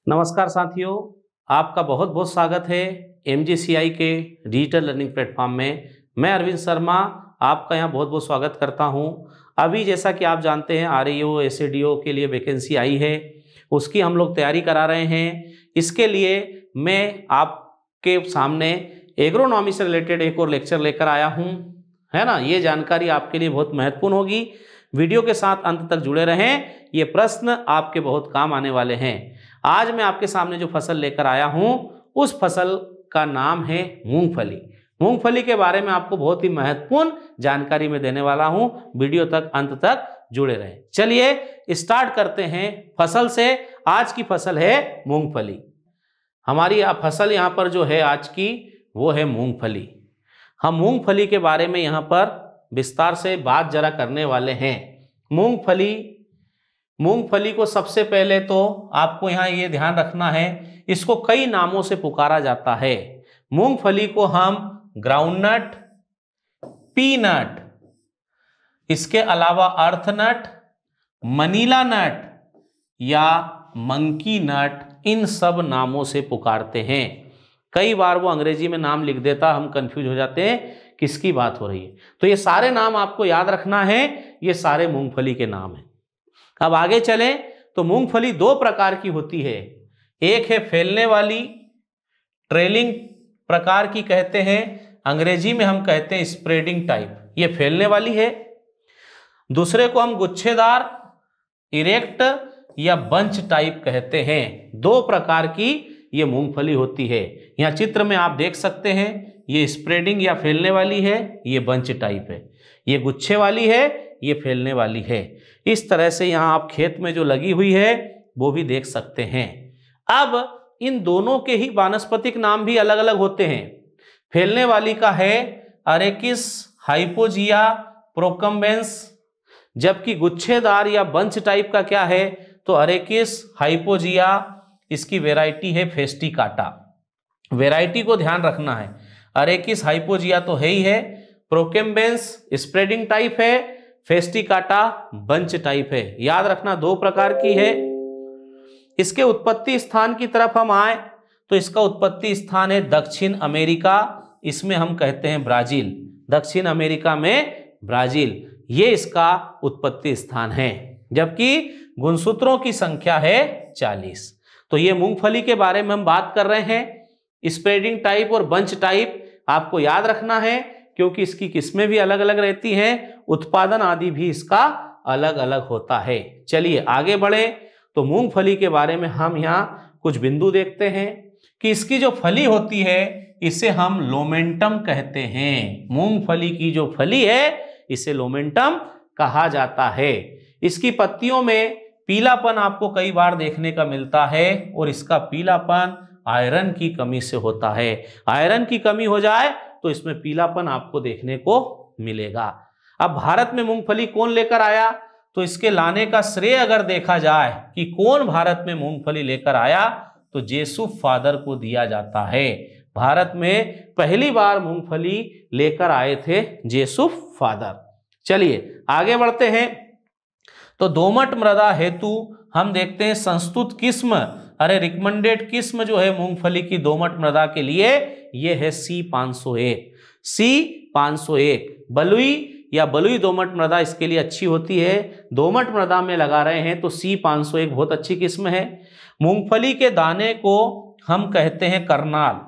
नमस्कार साथियों, आपका बहुत बहुत स्वागत है MGCI के डिजिटल लर्निंग प्लेटफॉर्म में। मैं अरविंद शर्मा आपका यहाँ बहुत बहुत स्वागत करता हूँ। अभी जैसा कि आप जानते हैं RAO SADO के लिए वैकेंसी आई है, उसकी हम लोग तैयारी करा रहे हैं। इसके लिए मैं आपके सामने एग्रोनॉमी से रिलेटेड एक और लेक्चर लेकर आया हूँ, है ना। ये जानकारी आपके लिए बहुत महत्वपूर्ण होगी। वीडियो के साथ अंत तक जुड़े रहें, ये प्रश्न आपके बहुत काम आने वाले हैं। आज मैं आपके सामने जो फसल लेकर आया हूं उस फसल का नाम है मूंगफली। मूंगफली के बारे में आपको बहुत ही महत्वपूर्ण जानकारी मैं देने वाला हूं। वीडियो तक अंत तक जुड़े रहें। चलिए स्टार्ट करते हैं फसल से। आज की फसल है मूंगफली। हमारी फसल यहाँ पर जो है आज की वो है मूंगफली। हम मूंगफली के बारे में यहाँ पर विस्तार से बात जरा करने वाले हैं। मूंगफली को सबसे पहले तो आपको यहाँ ये ध्यान रखना है, इसको कई नामों से पुकारा जाता है। मूंगफली को हम ग्राउंडनट, पीनट, इसके अलावा अर्थनट, मनीला नट या मंकी नट, इन सब नामों से पुकारते हैं। कई बार वो अंग्रेजी में नाम लिख देता, हम कंफ्यूज हो जाते हैं किसकी बात हो रही है। तो ये सारे नाम आपको याद रखना है, ये सारे मूंगफली के नाम हैं। अब आगे चलें तो मूंगफली दो प्रकार की होती है। एक है फैलने वाली, ट्रेलिंग प्रकार की कहते हैं, अंग्रेजी में हम कहते हैं स्प्रेडिंग टाइप, ये फैलने वाली है। दूसरे को हम गुच्छेदार, इरेक्ट या बंच टाइप कहते हैं। दो प्रकार की ये मूंगफली होती है। यहाँ चित्र में आप देख सकते हैं, ये स्प्रेडिंग या फैलने वाली है, ये बंच टाइप है। ये गुच्छे वाली है, ये फैलने वाली है। इस तरह से यहाँ आप खेत में जो लगी हुई है वो भी देख सकते हैं। अब इन दोनों के ही वानस्पतिक नाम भी अलग अलग होते हैं। फैलने वाली का है अरेकिस हाइपोजिया प्रोकम्बेंस, जबकि गुच्छेदार या बंच टाइप का क्या है तो अरेकिस हाइपोजिया, इसकी वैरायटी है फेस्टिकाटा। वैरायटी को ध्यान रखना है, अरेकिस हाइपोजिया तो है ही है, प्रोकम्बेंस स्प्रेडिंग टाइप है, फेस्टिकाटा बंच टाइप है। याद रखना दो प्रकार की है। इसके उत्पत्ति स्थान की तरफ हम आए तो इसका उत्पत्ति स्थान है दक्षिण अमेरिका, इसमें हम कहते हैं ब्राजील। दक्षिण अमेरिका में ब्राजील, ये इसका उत्पत्ति स्थान है। जबकि गुणसूत्रों की संख्या है 40। तो ये मूंगफली के बारे में हम बात कर रहे हैं। स्प्रेडिंग टाइप और बंच टाइप आपको याद रखना है, क्योंकि इसकी किस्में भी अलग अलग रहती हैं, उत्पादन आदि भी इसका अलग अलग होता है। चलिए आगे बढ़े तो मूंगफली के बारे में हम यहाँ कुछ बिंदु देखते हैं कि इसकी जो फली होती है इसे हम लोमेंटम कहते हैं। मूंगफली की जो फली है इसे लोमेंटम कहा जाता है। इसकी पत्तियों में पीलापन आपको कई बार देखने का मिलता है, और इसका पीलापन आयरन की कमी से होता है। आयरन की कमी हो जाए तो इसमें पीलापन आपको देखने को मिलेगा। अब भारत में मूंगफली कौन लेकर आया, तो इसके लाने का श्रेय अगर देखा जाए कि कौन भारत में मूंगफली लेकर आया तो जेसूफ फादर को दिया जाता है। भारत में पहली बार मूंगफली लेकर आए थे जेसूफ फादर। चलिए आगे बढ़ते हैं तो दोमट मृदा हेतु हम देखते हैं संस्तुत किस्म, अरे रिकमेंडेड किस्म जो है मूंगफली की दोमट मृदा के लिए ये है C501। C501 बलुई या बलुई दोमट मृदा इसके लिए अच्छी होती है। दोमट मृदा में लगा रहे हैं तो C501 बहुत अच्छी किस्म है। मूंगफली के दाने को हम कहते हैं करनाल।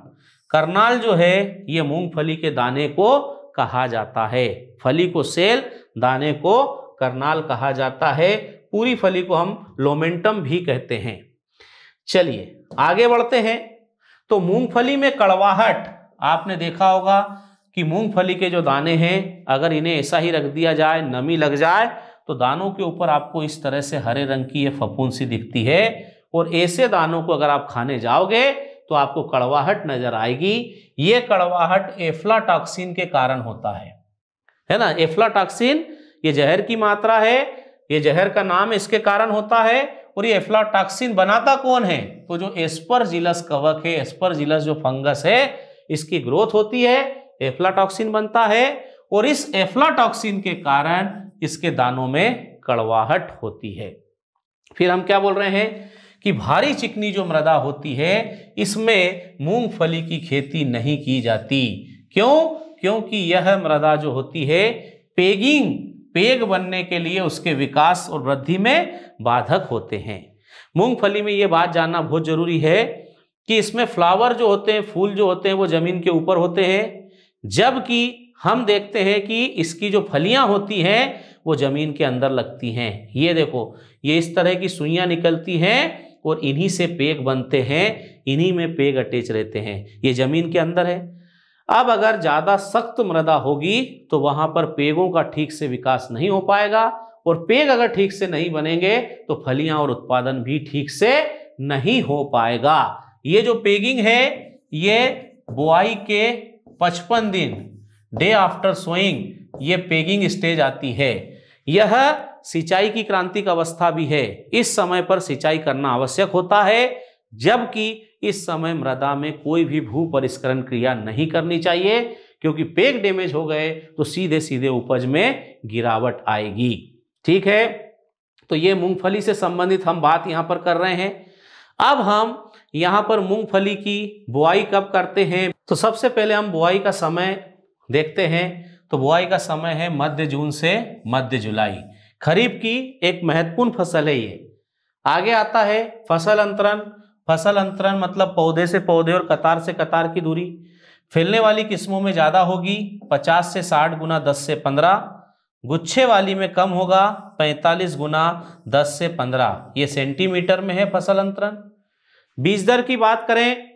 करनाल जो है ये मूंगफली के दाने को कहा जाता है। फली को सेल, दाने को करनाल कहा जाता है। पूरी फली को हम लोमेंटम भी कहते हैं। चलिए आगे बढ़ते हैं तो मूंगफली में कड़वाहट, आपने देखा होगा कि मूंगफली के जो दाने हैं अगर इन्हें ऐसा ही रख दिया जाए, नमी लग जाए तो दानों के ऊपर आपको इस तरह से हरे रंग की ये फफूंद सी दिखती है, और ऐसे दानों को अगर आप खाने जाओगे तो आपको कड़वाहट नजर आएगी। ये कड़वाहट एफ्लाटॉक्सिन के कारण होता है ना। एफ्लाटॉक्सिन ये जहर की मात्रा है, ये जहर का नाम इसके कारण होता है। और ये एफ्लाटॉक्सिन बनाता कौन है, तो जो एस्परजिलस कवक है, एस्परजिलस जो फंगस है, इसकी ग्रोथ होती है, एफ्लाटॉक्सिन बनता है, और इस एफ्लाटॉक्सिन के कारण इसके दानों में कड़वाहट होती है। फिर हम क्या बोल रहे हैं कि भारी चिकनी जो मृदा होती है इसमें मूंगफली की खेती नहीं की जाती। क्यों? क्योंकि यह मृदा जो होती है पेग बनने के लिए उसके विकास और वृद्धि में बाधक होते हैं। मूंगफली में यह बात जानना बहुत जरूरी है कि इसमें फ्लावर जो होते हैं, फूल जो होते हैं वो जमीन के ऊपर होते हैं, जबकि हम देखते हैं कि इसकी जो फलियां होती हैं वो जमीन के अंदर लगती हैं। ये देखो, ये इस तरह की सुइयां निकलती हैं और इन्हीं से पेग बनते हैं, इन्हीं में पेग अटैच रहते हैं। ये जमीन के अंदर है। अब अगर ज्यादा सख्त मृदा होगी तो वहां पर पेगों का ठीक से विकास नहीं हो पाएगा, और पेग अगर ठीक से नहीं बनेंगे तो फलियां और उत्पादन भी ठीक से नहीं हो पाएगा। ये जो पेगिंग है ये बुआई के 55 दिन, डे आफ्टर सोइंग, ये पेगिंग स्टेज आती है। यह सिंचाई की क्रांतिक अवस्था भी है। इस समय पर सिंचाई करना आवश्यक होता है, जबकि इस समय मृदा में कोई भी भू परिष्करण क्रिया नहीं करनी चाहिए, क्योंकि पेग डैमेज हो गए तो सीधे सीधे उपज में गिरावट आएगी। ठीक है, तो ये मूंगफली से संबंधित हम बात यहां पर कर रहे हैं। अब हम यहां पर मूंगफली की बुआई कब करते हैं, तो सबसे पहले हम बुआई का समय देखते हैं। तो बुआई का समय है मध्य जून से मध्य जुलाई। खरीफ की एक महत्वपूर्ण फसल है ये। आगे आता है फसल अंतरण। फसल अंतरण मतलब पौधे से पौधे और कतार से कतार की दूरी। फैलने वाली किस्मों में ज्यादा होगी 50 से 60 गुना 10 से 15। गुच्छे वाली में कम होगा 45 गुना 10 से 15। ये सेंटीमीटर में है फसल अंतरण। बीज दर की बात करें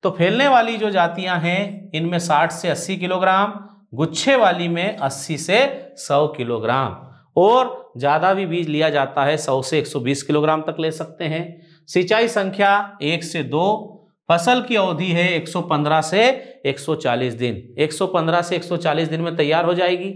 तो फैलने वाली जो जातियां हैं इनमें 60 से 80 किलोग्राम, गुच्छे वाली में 80 से 100 किलोग्राम, और ज्यादा भी बीज लिया जाता है 100 से 120 किलोग्राम तक ले सकते हैं। सिंचाई संख्या 1 से 2। फसल की अवधि है 115 से 140 दिन। 115 से 140 दिन में तैयार हो जाएगी।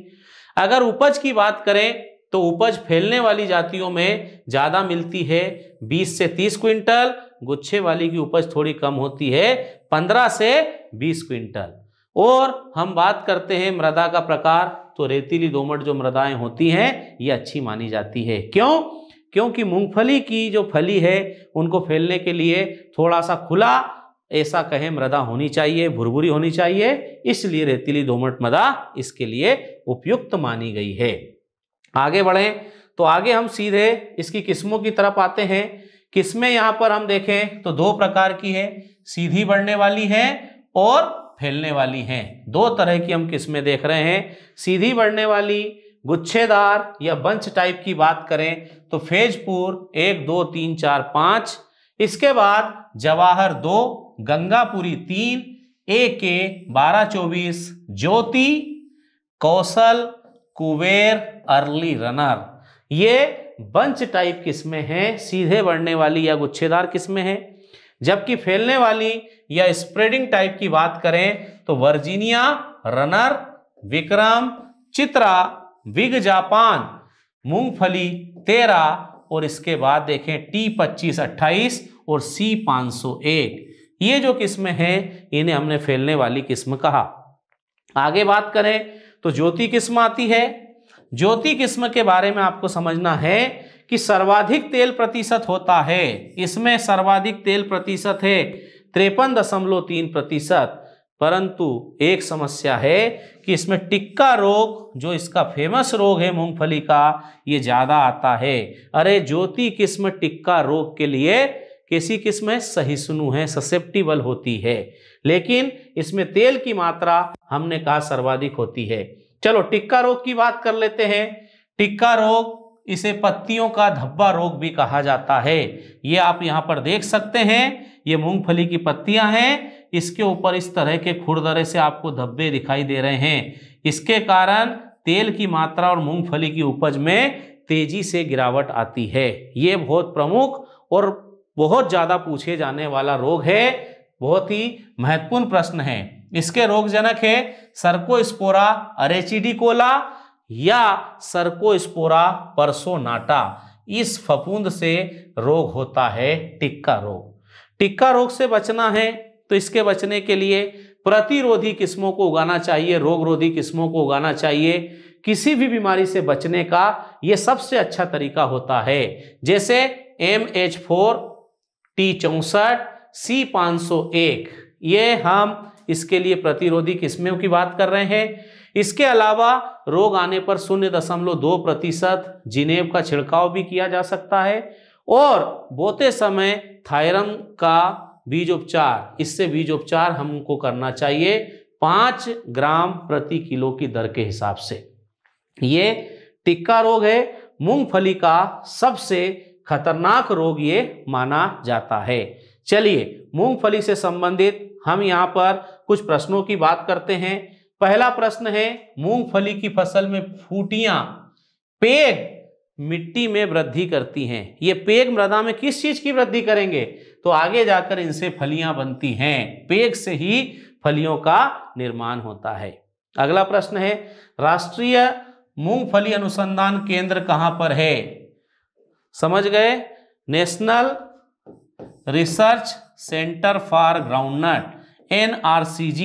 अगर उपज की बात करें तो उपज फैलने वाली जातियों में ज्यादा मिलती है 20 से 30 क्विंटल, गुच्छे वाली की उपज थोड़ी कम होती है 15 से 20 क्विंटल। और हम बात करते हैं मृदा का प्रकार, तो रेतीली दोमट जो मृदाएं होती हैं ये अच्छी मानी जाती है। क्यों? क्योंकि मूंगफली की जो फली है उनको फैलने के लिए थोड़ा सा खुला, ऐसा कहें, मृदा होनी चाहिए, भुरभुरी होनी चाहिए, इसलिए रेतीली दोमट मृदा इसके लिए उपयुक्त मानी गई है। आगे बढ़ें तो आगे हम सीधे इसकी किस्मों की तरफ आते हैं। किस्में यहां पर हम देखें तो 2 प्रकार की है, सीधी बढ़ने वाली है और फैलने वाली हैं। 2 तरह की हम किस्में देख रहे हैं। सीधी बढ़ने वाली गुच्छेदार या बंच टाइप की बात करें तो फैजपुर 1 2 3 4 5, इसके बाद जवाहर 2, गंगापुरी 3, AK 12 24, ज्योति, कौशल, कुबेर, अर्ली रनर, ये बंच टाइप किस्में हैं, सीधे बढ़ने वाली या गुच्छेदार किस्में हैं। जबकि फैलने वाली या स्प्रेडिंग टाइप की बात करें तो वर्जीनिया, रनर, विक्रम, चित्रा, विग जापान, मूंगफली 13, और इसके बाद देखें T2528 और C501, ये जो किस्में हैं इन्हें हमने फैलने वाली किस्म कहा। आगे बात करें तो ज्योति किस्म आती है। ज्योति किस्म के बारे में आपको समझना है कि सर्वाधिक तेल प्रतिशत होता है, इसमें सर्वाधिक तेल प्रतिशत है 53.3%, परंतु एक समस्या है कि इसमें टिक्का रोग, जो इसका फेमस रोग है मूंगफली का, ये ज्यादा आता है। अरे ज्योति किस्म टिक्का रोग के लिए कैसी किस्म है? सहिष्णु है, ससेप्टिबल होती है, लेकिन इसमें तेल की मात्रा हमने कहा सर्वाधिक होती है। चलो टिक्का रोग की बात कर लेते हैं। टिक्का रोग, इसे पत्तियों का धब्बा रोग भी कहा जाता है। ये आप यहाँ पर देख सकते हैं, ये मूंगफली की पत्तियां हैं, इसके ऊपर इस तरह के खुरदरे से आपको धब्बे दिखाई दे रहे हैं। इसके कारण तेल की मात्रा और मूंगफली की उपज में तेजी से गिरावट आती है। ये बहुत प्रमुख और बहुत ज्यादा पूछे जाने वाला रोग है, बहुत ही महत्वपूर्ण प्रश्न है। इसके रोगजनक है सर्कोस्पोरा अरेचिडिकोला या सर्कोस्पोरा पर्सोनाटा। इस फफूंद से रोग होता है टिक्का रोग। टिक्का रोग से बचना है तो इसके बचने के लिए प्रतिरोधी किस्मों को उगाना चाहिए, रोग रोधी किस्मों को उगाना चाहिए। किसी भी बीमारी से बचने का यह सबसे अच्छा तरीका होता है। जैसे MH4 T64, C501, ये हम इसके लिए प्रतिरोधी किस्मों की बात कर रहे हैं। इसके अलावा रोग आने पर 0.2% जिनेब का छिड़काव भी किया जा सकता है और बोते समय थायरम का बीज उपचार, इससे बीज उपचार हमको करना चाहिए 5 ग्राम प्रति किलो की दर के हिसाब से। ये टिक्का रोग है, मूंगफली का सबसे खतरनाक रोग ये माना जाता है। चलिए मूंगफली से संबंधित हम यहाँ पर कुछ प्रश्नों की बात करते हैं। पहला प्रश्न है, मूंगफली की फसल में फूटियां पेग मिट्टी में वृद्धि करती हैं। ये पेग मृदा में किस चीज की वृद्धि करेंगे? तो आगे जाकर इनसे फलियां बनती हैं, पेग से ही फलियों का निर्माण होता है। अगला प्रश्न है, राष्ट्रीय मूंगफली अनुसंधान केंद्र कहां पर है? समझ गए, national research centre for groundnut, NRCG,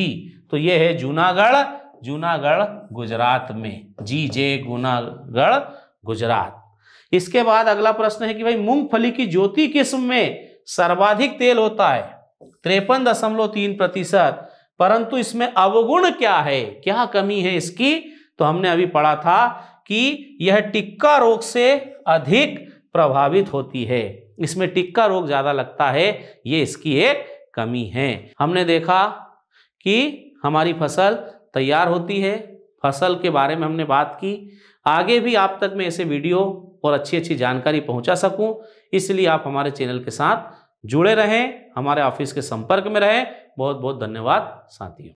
तो यह है जूनागढ़ गुजरात में, GJ जूनागढ़ गुजरात। इसके बाद अगला प्रश्न है कि भाई मूंगफली की ज्योति किस्म में सर्वाधिक तेल होता है 53.3%, परंतु इसमें अवगुण क्या है, क्या कमी है इसकी? तो हमने अभी पढ़ा था कि यह टिक्का रोग से अधिक प्रभावित होती है, इसमें टिक्का रोग ज्यादा लगता है, ये इसकी एक कमी है। हमने देखा कि हमारी फसल तैयार होती है, फसल के बारे में हमने बात की। आगे भी आप तक मैं ऐसे वीडियो और अच्छी अच्छी जानकारी पहुंचा सकूं, इसलिए आप हमारे चैनल के साथ जुड़े रहें, हमारे ऑफिस के संपर्क में रहें। बहुत बहुत धन्यवाद साथियों।